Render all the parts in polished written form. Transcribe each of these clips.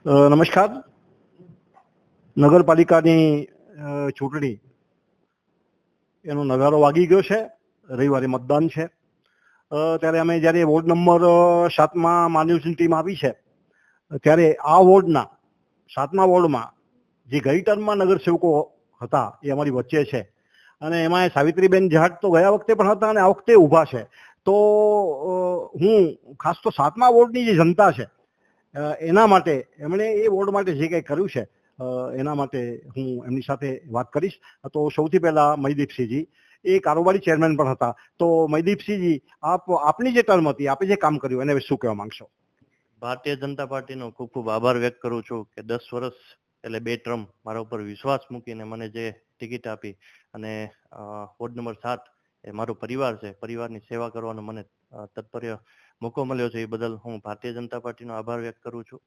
નમસ્કાર. નગરપાલિકાની ચૂંટણી એનો નગારો વાગી ગયો છે. રવિવારે મતદાન છે. ત્યારે અમે જ્યારે વોર્ડ નંબર 7માં માન્યુસની ટીમ આવી છે ત્યારે આ વોર્ડના 7મા વોર્ડમાં જે ગઈ ટર્મમાં નગરસેવકો હતા એ અમારી વચ્ચે છે અને એમાં સાવિત્રીબેન જાટ તો ગયા વખતે પણ હતા અને આ વખતે ઊભા છે. તો હું ખાસ તો 7મા વોર્ડની જે જનતા છે એના માટે એમણે એ વોર્ડ માટે જે કંઈ કર્યું છે એના માટે હું એમની સાથે વાત કરીશ. તો સૌથી પહેલા મહીદીપસિંહજી એ કારોબારી ચેરમેન પણ હતા. તો મહીદીપસિંહજી, આપની જે ટર્મ હતી, આપે જે કામ કર્યું એને શું કહેવા માંગશો? ભારતીય જનતા પાર્ટીનો ખૂબ ખૂબ આભાર વ્યક્ત કરું છું કે 10 વર્ષ એટલે 2 ટર્મ મારા ઉપર વિશ્વાસ મૂકીને મને જે ટિકિટ આપી અને વોર્ડ નંબર 7 એ મારો પરિવાર છે, પરિવારની સેવા કરવાનો મને તત્પર્ય મોકો મળ્યો છે. એ બદલ હું ભારતીય જનતા પાર્ટીનો આભાર વ્યક્ત કરું છું.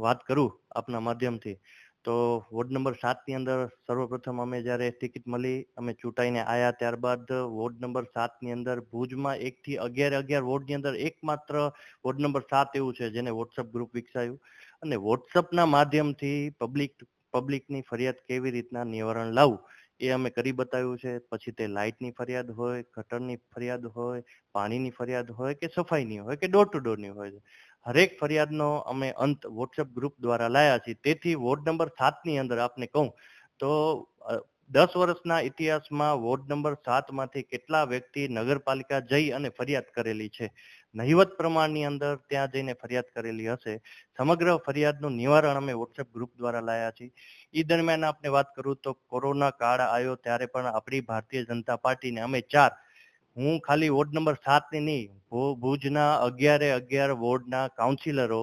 વાત કરું આપના માધ્યમથી તો વોર્ડ નંબર 7ની અંદર સર્વપ્રથમ અમે જ્યારે ટિકિટ મળી, અમે ચૂંટાઈને આવ્યા, ત્યારબાદ વોર્ડ નંબર 7ની અંદર ભુજમાં 1 થી 11 વોર્ડની અંદર એકમાત્ર વોર્ડ નંબર 7 એવું છે જેને વોટ્સઅપ ગ્રુપ વિકસાયું અને વોટ્સઅપના માધ્યમથી પબ્લિકની ફરિયાદ કેવી રીતના નિવારણ લાવવું એ અમે કરી બતાવ્યું છે. પછી તે લાઇટની ફરિયાદ હોય, ગટરની ફરિયાદ હોય, પાણીની ફરિયાદ હોય કે સફાઈની હોય કે ડોર ટુ ડોરની હોય, હરેક ફરિયાદનો અમે અંત વોટ્સઅપ ગ્રુપ દ્વારા લાયા છીએ. તેથી વોર્ડ નંબર 7ની અંદર આપને કહું તો 10 વર્ષના ઇતિહાસમાં વોર્ડ નંબર 7માંથી કેટલા વ્યક્તિ નગરપાલિકા જઈ અને ફરિયાદ કરેલી છે, નહિવત પ્રમાણની અંદર ત્યાં જઈને ફરિયાદ કરેલી હશે. સમગ્ર ફરિયાદનું નિવારણ અમે વોટ્સએપ ગ્રુપ દ્વારા લાયા છીએ. એ દરમિયાન આપને વાત કરું તો કોરોના કાળ આવ્યો ત્યારે પણ આપણી ભારતીય જનતા પાર્ટીને અમે 4, હું ખાલી વોર્ડ નંબર 7ની નહીં, ભુજના 11 વોર્ડના કાઉન્સિલરો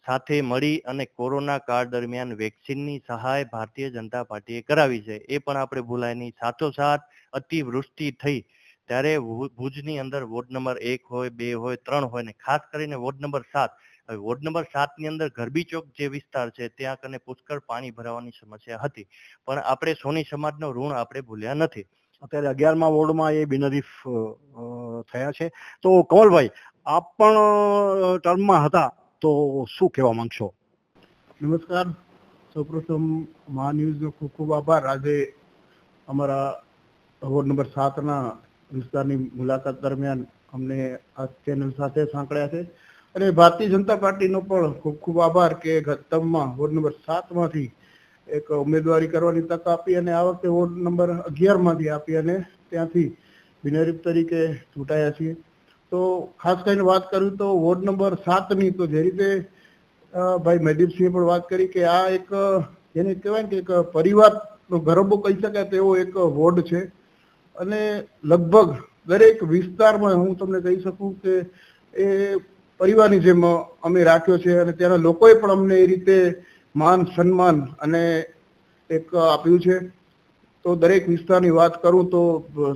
સાથે મળી અને કોરોના કાળ દરમિયાન વેક્સિનની સહાય ભારતીય જનતા પાર્ટીએ કરાવી છે. એ પણ આપણે ભૂલાય નહીં. સાથોસાથ અતિવૃષ્ટિ થઈ ત્યારે ભુજની અંદર વોર્ડ નંબર 1 હોય, 2 હોય, 3 હોય ને ખાસ કરીને વોર્ડ નંબર 7, હવે વોર્ડ નંબર 7ની અંદર ગરબી ચોક જે વિસ્તાર છે ત્યાં કને પુષ્કળ પાણી ભરાવાની સમસ્યા હતી, પણ આપણે સોની સમાજનો ઋણ આપણે ભૂલ્યા નથી. અત્યારે 11મા વોર્ડમાં એ બિનહરીફ થયા છે. તો કમલભાઈ, આપ પણ ટર્મમાં હતા તો શું કહેવા માંગશો? નમસ્કાર. સૌપ્રથમ મહા ન્યૂઝનો ખૂબ ખૂબ આભાર. આજે અમારા વોર્ડ નંબર 7ના વિસ્તારની મુલાકાત દરમિયાન અમને આ ચેનલ સાથે સાંકળ્યા છે અને ભારતીય જનતા પાર્ટીનો પણ ખૂબ ખૂબ આભાર કે ગત ટર્મમાં વોર્ડ નંબર 7માંથી એક ઉમેદવારી કરવાની તક આપી અને આ વખતે વોર્ડ નંબર 11માંથી આપી અને ત્યાંથી બિનહરીફ તરીકે ચૂંટાયા છીએ. તો ખાસ કરીને વાત કરું તો વોર્ડ નંબર 7ની તો જે રીતે ભાઈ મહીદીપસિંહે પણ વાત કરી કે આ એક જેને કહેવાય કે એક પરિવારનો ગરબો કહી શકાય તેવો એક વોર્ડ છે અને લગભગ દરેક વિસ્તારમાં હું તમને કહી શકું કે એ પરિવારની જેમ અમે રાખ્યો છે અને ત્યાંના લોકોએ પણ અમને એ રીતે માન સન્માન અને એક આપ્યું છે. તો દરેક વિસ્તારની વાત કરું તો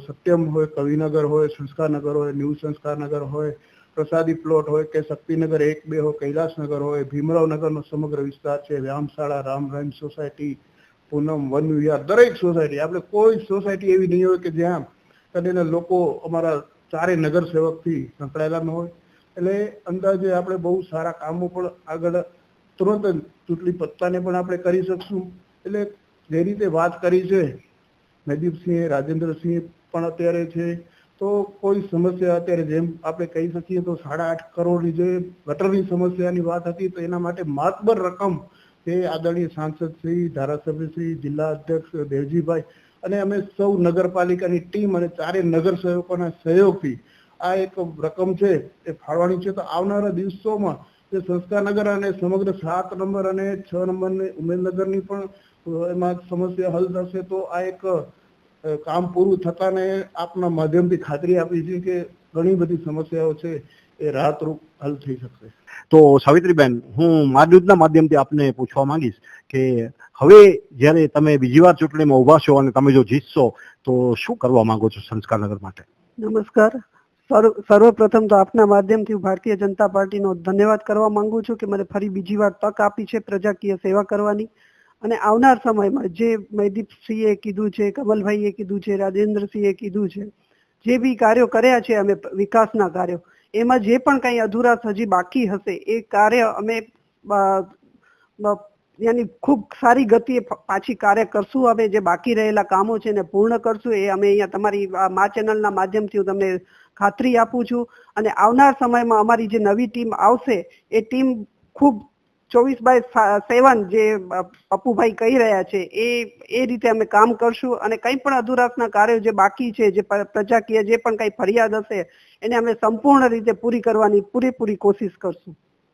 સત્યમ હોય, કવિનગર હોય, સંસ્કારનગર હોય, ન્યૂ સંસ્કારનગર હોય, પ્રસાદી પ્લોટ હોય કે શક્તિનગર 1-2 હોય, કૈલાસનગર હોય, ભીમરાવનગરનો સમગ્ર વિસ્તાર છે, વ્યાયામશાળા, રામ સોસાયટી, પૂનમ, વન વિહાર, દરેક સોસાયટી, આપણે કોઈ સોસાયટી એવી નહીં હોય કે જ્યાં કદીના લોકો અમારા 4 નગરસેવકથી સંકળાયેલા ન હોય. એટલે અંદાજે આપણે બહુ સારા કામો પણ આગળ તુરંત ચૂંટણી પત્તાને પણ આપણે કરી શકશું. એટલે જે રીતે વાત કરી છે મહીદીપસિંહ, રાજેન્દ્રસિંહ પણ અત્યારે છે, તો કોઈ સમસ્યા અત્યારે જેમ આપણે કહી શકીએ તો 8.5 કરોડની જે ગટરની સમસ્યાની વાત હતી તો એના માટે માતબર રકમ જે આદરણીય સાંસદ શ્રી, ધારાસભ્ય શ્રી, જિલ્લા અધ્યક્ષ દેવજીભાઈ અને અમે સૌ નગરપાલિકાની ટીમ અને 4 નગરસેવકોના સહયોગથી આ એક રકમ છે એ ફાળવાની છે. તો આવનારા દિવસોમાં જે સંસ્કારનગર અને સમગ્ર 7 નંબર અને 6 નંબરની ઉમેદનગરની પણ એમાં સમસ્યા હલ થશે. તો આ એક કામ પૂરું થતાને આપના માધ્યમથી ખાતરી આપી છે કે ઘણી બધી સમસ્યાઓ છે એ રાહતરૂપ હલ થઈ શકશે. તો સાવિત્રીબેન, હું માધ્યમના માધ્યમથી આપને પૂછવા માંગીશ કે હવે જ્યારે તમે બીજી વાર ચૂંટણીમાં ઊભા છો અને તમે જો જીતશો તો શું કરવા માંગો છો સંસ્કારનગર માટે? નમસ્કાર. સર્વપ્રથમ તો આપના માધ્યમથી હું ભારતીય જનતા પાર્ટીનો ધન્યવાદ કરવા માંગુ છું કે મને ફરી બીજી વાર તક આપી છે પ્રજાકીય સેવા કરવાની. અને આવનાર સમયમાં જે મહીદીપસિંહે કીધું છે, કમલભાઈએ કીધું છે, રાજેન્દ્રસિંહે કીધું છે, જે બી કાર્યો કર્યા છે અમે વિકાસના કાર્યો, એમાં જે પણ કંઈ અધૂરા હજી બાકી હશે એ કાર્ય અમે યાની ખૂબ સારી ગતિએ પાછી કાર્ય કરશું. અમે જે બાકી રહેલા કામો છે એને પૂર્ણ કરશું, એ અમે અહીંયા તમારી મા ચેનલના માધ્યમથી હું તમને ખાતરી આપું છું. અને આવનાર સમયમાં અમારી જે નવી ટીમ આવશે એ ટીમ ખૂબ 24/7 જે પપ્પુભાઈ કહી રહ્યા છે એ રીતે અમે કામ કરશું. અને કંઈ પણ અધુરાશના કાર્યો જે બાકી છે, જે પ્રજાકીય જે પણ કંઈ ફરિયાદ હશે એને અમે સંપૂર્ણ રીતે પૂરી કરવાની પૂરેપૂરી કોશિશ કરશું.